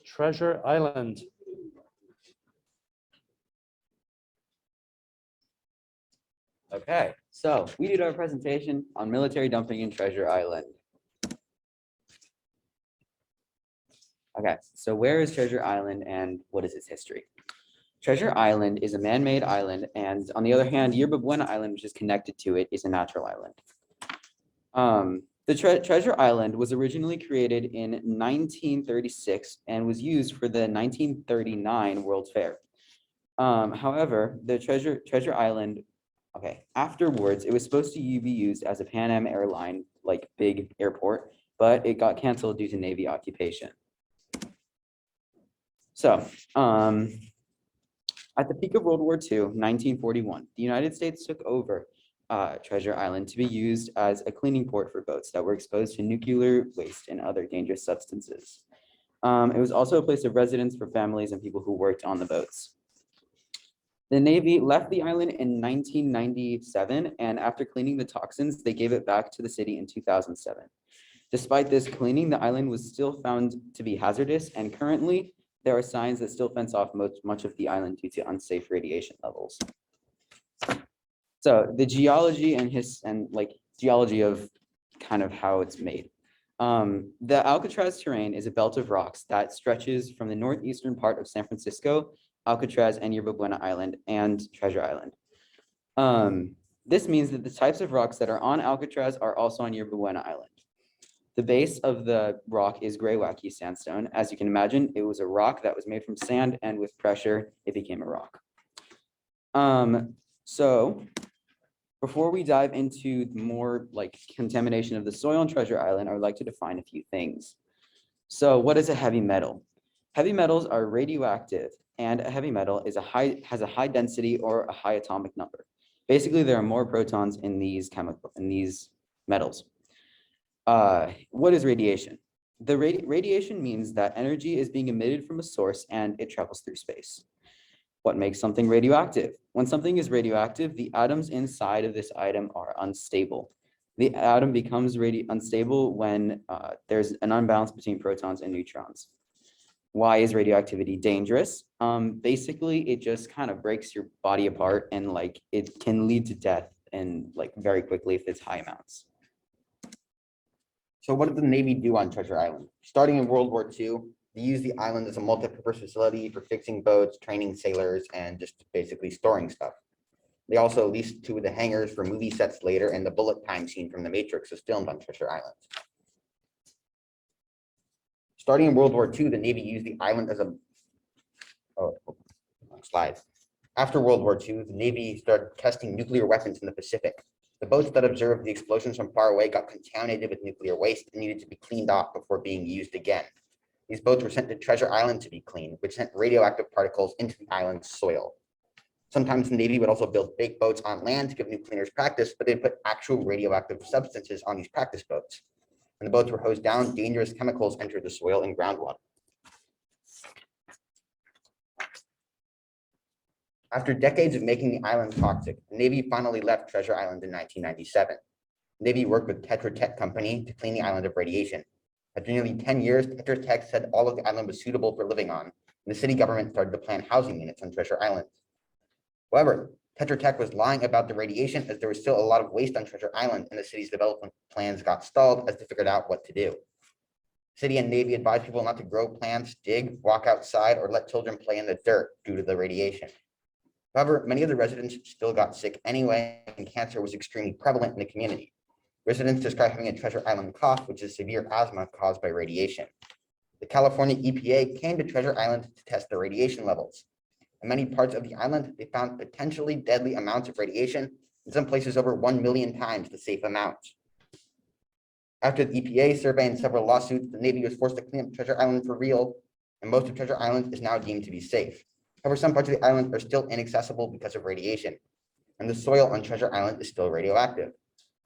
Treasure Island. Okay, so we did our presentation on military dumping in Treasure Island. Okay, so where is Treasure Island and what is its history? Treasure Island is a man-made island, and on the other hand, Yerba Buena Island, which is connected to it, is a natural island. The Treasure Island was originally created in 1936 and was used for the 1939 World's Fair. However, the Treasure Island, afterwards, it was supposed to be used as a Pan Am airline, like big airport, but it got canceled due to Navy occupation. So, at the peak of World War II, 1941, the United States took over Treasure Island to be used as a cleaning port for boats that were exposed to nuclear waste and other dangerous substances. It was also a place of residence for families and people who worked on the boats. The Navy left the island in 1997, and after cleaning the toxins, they gave it back to the city in 2007. Despite this cleaning, the island was still found to be hazardous, and currently, there are signs that still fence off much of the island due to unsafe radiation levels. So the geology and geology of kind of how it's made. The Alcatraz terrain is a belt of rocks that stretches from the northeastern part of San Francisco, Alcatraz, and Yerba Buena Island, and Treasure Island. This means that the types of rocks that are on Alcatraz are also on Yerba Buena Island. The base of the rock is Greywacke sandstone. As you can imagine, it was a rock that was made from sand, and with pressure, it became a rock. So before we dive into more contamination of the soil on Treasure Island, I would like to define a few things. So what is a heavy metal? Heavy metals are radioactive, and a heavy metal has a high density or a high atomic number. Basically, there are more protons in these metals. What is radiation? The radiation means that energy is being emitted from a source and it travels through space. What makes something radioactive? When something is radioactive, the atoms inside of this item are unstable. The atom becomes unstable when there's an unbalance between protons and neutrons. Why is radioactivity dangerous? Basically, it just kind of breaks your body apart, and it can lead to death and very quickly if it's high amounts. So what did the Navy do on Treasure Island? Starting in World War II, they used the island as a multi-purpose facility for fixing boats, training sailors, and just basically storing stuff. They also leased two of the hangars for movie sets later, and the bullet time scene from The Matrix was filmed on Treasure Island. Starting in World War II, the Navy used the island as a... slide. After World War II, the Navy started testing nuclear weapons in the Pacific. The boats that observed the explosions from far away got contaminated with nuclear waste and needed to be cleaned off before being used again. These boats were sent to Treasure Island to be cleaned, which sent radioactive particles into the island's soil. Sometimes the Navy would also build big boats on land to give new cleaners practice, but they put actual radioactive substances on these practice boats. When the boats were hosed down, dangerous chemicals entered the soil and groundwater. After decades of making the island toxic, the Navy finally left Treasure Island in 1997. The Navy worked with Tetra Tech Company to clean the island of radiation. After nearly 10 years, Tetra Tech said all of the island was suitable for living on, and the city government started to plan housing units on Treasure Island. However, Tetra Tech was lying about the radiation, as there was still a lot of waste on Treasure Island, and the city's development plans got stalled as they figured out what to do. City and Navy advised people not to grow plants, dig, walk outside, or let children play in the dirt due to the radiation. However, many of the residents still got sick anyway, and cancer was extremely prevalent in the community. Residents described having a Treasure Island cough, which is severe asthma caused by radiation. The California EPA came to Treasure Island to test the radiation levels. In many parts of the island, they found potentially deadly amounts of radiation, in some places over 1 million times the safe amount. After the EPA survey and several lawsuits, the Navy was forced to clean up Treasure Island for real, and most of Treasure Island is now deemed to be safe. However, some parts of the island are still inaccessible because of radiation, and the soil on Treasure Island is still radioactive.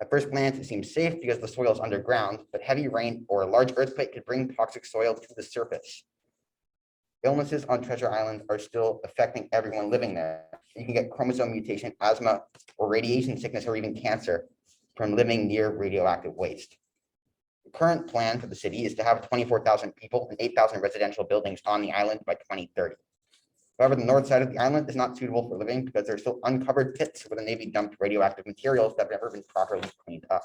At first glance, it seems safe because the soil is underground, but heavy rain or a large earthquake could bring toxic soil to the surface. Illnesses on Treasure Island are still affecting everyone living there. You can get chromosome mutation, asthma, or radiation sickness, or even cancer from living near radioactive waste. The current plan for the city is to have 24,000 people and 8,000 residential buildings on the island by 2030. However, the north side of the island is not suitable for living because there's still uncovered pits where the Navy dumped radioactive materials that have never been properly cleaned up.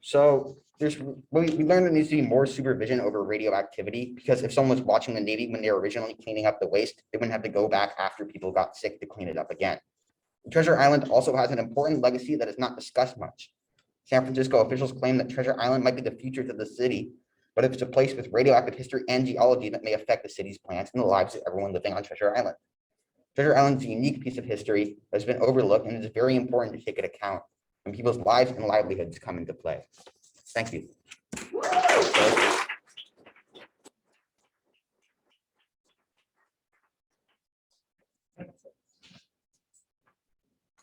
So we learned there needs to be more supervision over radioactivity, because if someone was watching the Navy when they were originally cleaning up the waste, they wouldn't have to go back after people got sick to clean it up again. Treasure Island also has an important legacy that is not discussed much. San Francisco officials claim that Treasure Island might be the future to the city, but it's a place with radioactive history and geology that may affect the city's plants and the lives of everyone living on Treasure Island. Treasure Island is a unique piece of history that has been overlooked, and it is very important to take into account when people's lives and livelihoods come into play. Thank you.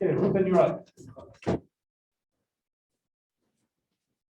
Okay, Ruben, you're up.